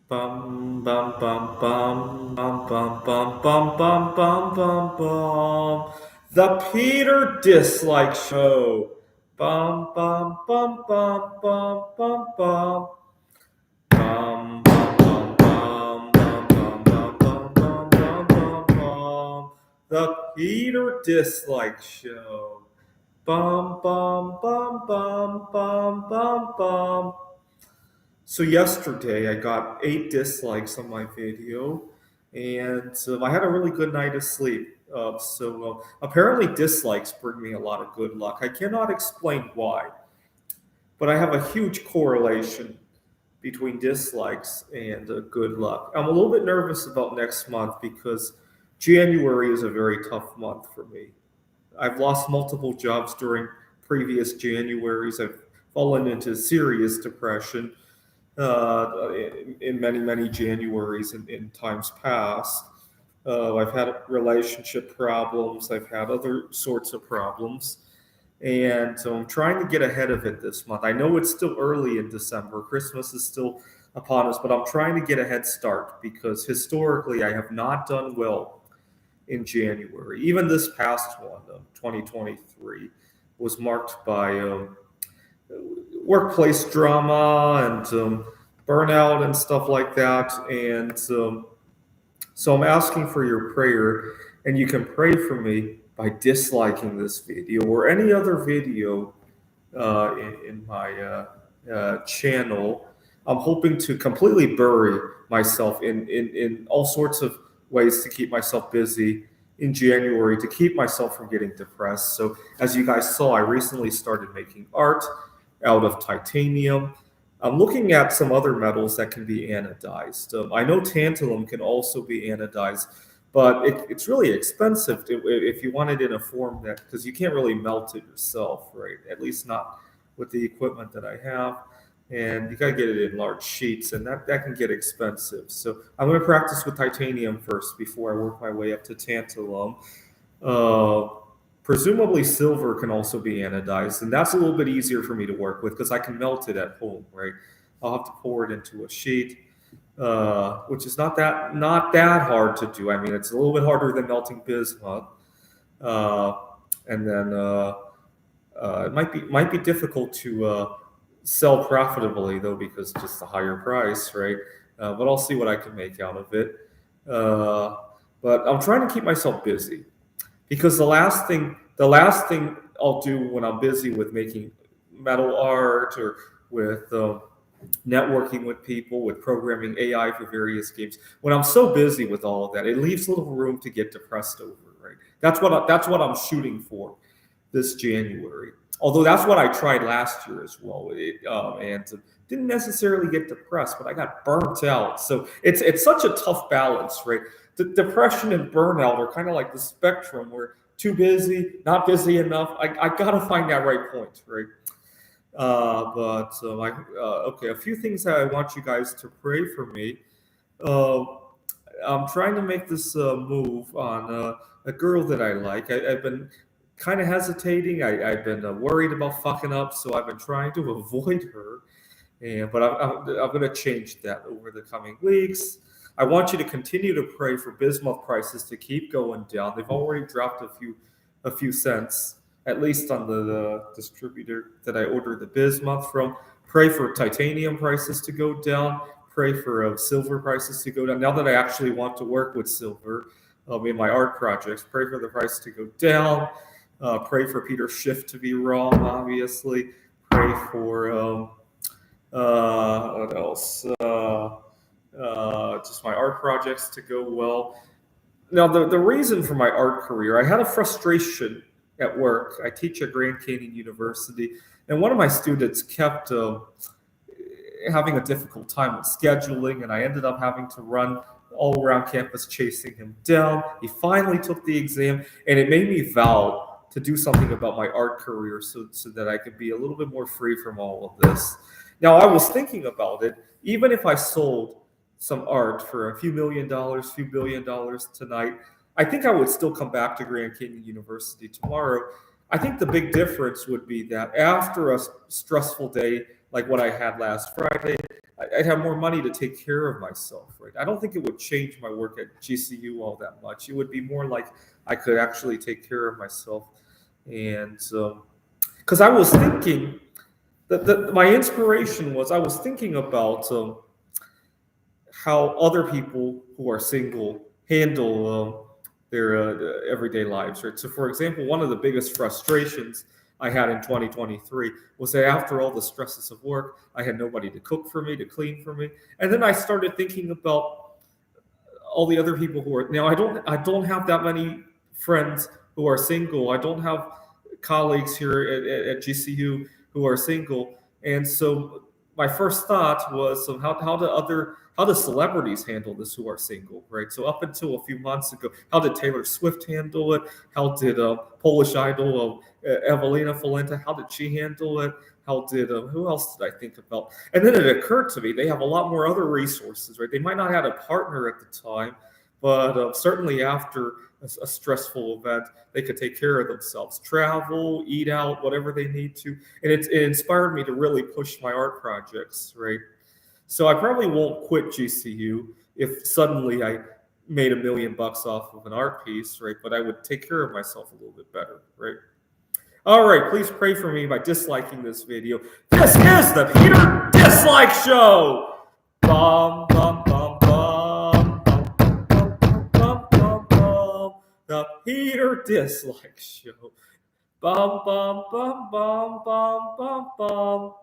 Bum bum bum bum bum bum bum bum bum bum bum bum. The Peter Dislike Show. Bum bum bum bum bum bum bum. Bum bum bum bum bum bum bum bum bum bum bum bum. The Peter Dislike Show. Bum bum bum bum bum bum bum. So yesterday I got 8 dislikes on my video, and I had a really good night of sleep. Apparently dislikes bring me a lot of good luck. I cannot explain why, but I have a huge correlation between dislikes and good luck. I'm a little bit nervous about next month because January is a very tough month for me. I've lost multiple jobs during previous Januaries. I've fallen into serious depression in many, many Januaries in times past. I've had relationship problems. I've had other sorts of problems. And so I'm trying to get ahead of it this month. I know it's still early in December. Christmas is still upon us, but I'm trying to get a head start because historically I have not done well in January. Even this past one, 2023, was marked by workplace drama and burnout and stuff like that. And so I'm asking for your prayer, and you can pray for me by disliking this video or any other video in my channel. I'm hoping to completely bury myself in all sorts of ways to keep myself busy in January to keep myself from getting depressed. So, as you guys saw, I recently started making art out of titanium. I'm looking at some other metals that can be anodized. I know tantalum can also be anodized, but it's really expensive if you want it in a form that, because you can't really melt it yourself, right? At least not with the equipment that I have. And you got to get it in large sheets, and that can get expensive. So I'm going to practice with titanium first before I work my way up to tantalum. Uh, Presumably, silver can also be anodized, and that's a little bit easier for me to work with because I can melt it at home, right? I'll have to pour it into a sheet, which is not that hard to do. I mean, it's a little bit harder than melting bismuth, uh, and then it might be difficult to sell profitably though because just the higher price, right? But I'll see what I can make out of it. Uh, but I'm trying to keep myself busy because the last thing I'll do when I'm busy with making metal art or with networking with people, with programming AI for various games. When I'm so busy with all of that, it leaves little room to get depressed over. Right? That's what I'm shooting for this January. Although that's what I tried last year as well, and didn't necessarily get depressed, but I got burnt out. So it's such a tough balance, right? The depression and burnout are kind of like the spectrum where too busy, not busy enough. I gotta find that right point, right? Okay, a few things that I want you guys to pray for me. Uh, I'm trying to make this move on a girl that I like. I've been kind of hesitating. I've been worried about fucking up, so I've been trying to avoid her. But I'm going to change that over the coming weeks. I want you to continue to pray for bismuth prices to keep going down. They've already dropped a few cents, at least on the distributor that I ordered the bismuth from. Pray for titanium prices to go down. Pray for silver prices to go down. Now that I actually want to work with silver in my art projects, pray for the price to go down. Pray for Peter Schiff to be wrong, obviously. Pray for what else? Just my art projects to go well. Now, the reason for my art career, I had a frustration at work. I teach at Grand Canyon University, and one of my students kept having a difficult time with scheduling, and I ended up having to run all around campus chasing him down. He finally took the exam, and it made me vow to do something about my art career so that I could be a little bit more free from all of this. Now, I was thinking about it, even if I sold some art for a few million dollars, few billion dollars tonight, I think I would still come back to Grand Canyon University tomorrow. I think the big difference would be that after a stressful day like what I had last Friday, I'd have more money to take care of myself, right? I don't think it would change my work at GCU all that much. It would be more like I could actually take care of myself. And because I was thinking that my inspiration was I was thinking about how other people who are single handle their everyday lives, right? So, for example, one of the biggest frustrations I had in 2023 was that after all the stresses of work, I had nobody to cook for me, to clean for me, and then I started thinking about all the other people who are now. I don't have that many friends who are single. I don't have colleagues here at GCU who are single, and so my first thought was how do celebrities handle this who are single, right? So up until a few months ago, how did Taylor Swift handle it? How did Polish Idol Evelina Valenta? How did she handle it? How did who else did I think about? And then it occurred to me they have a lot more other resources, right? They might not have a partner at the time, but certainly after a stressful event, they could take care of themselves, travel, eat out, whatever they need to. And it inspired me to really push my art projects, right? So I probably won't quit GCU if suddenly I made $1 million off of an art piece, right? But I would take care of myself a little bit better, right? All right, please pray for me by disliking this video. This is the Peter Dislike Show. Bum, bum, bum, bum, bum, bum, bum, bum, bum, bum. The Peter Dislike Show. Bum, bum, bum, bum, bum, bum, bum.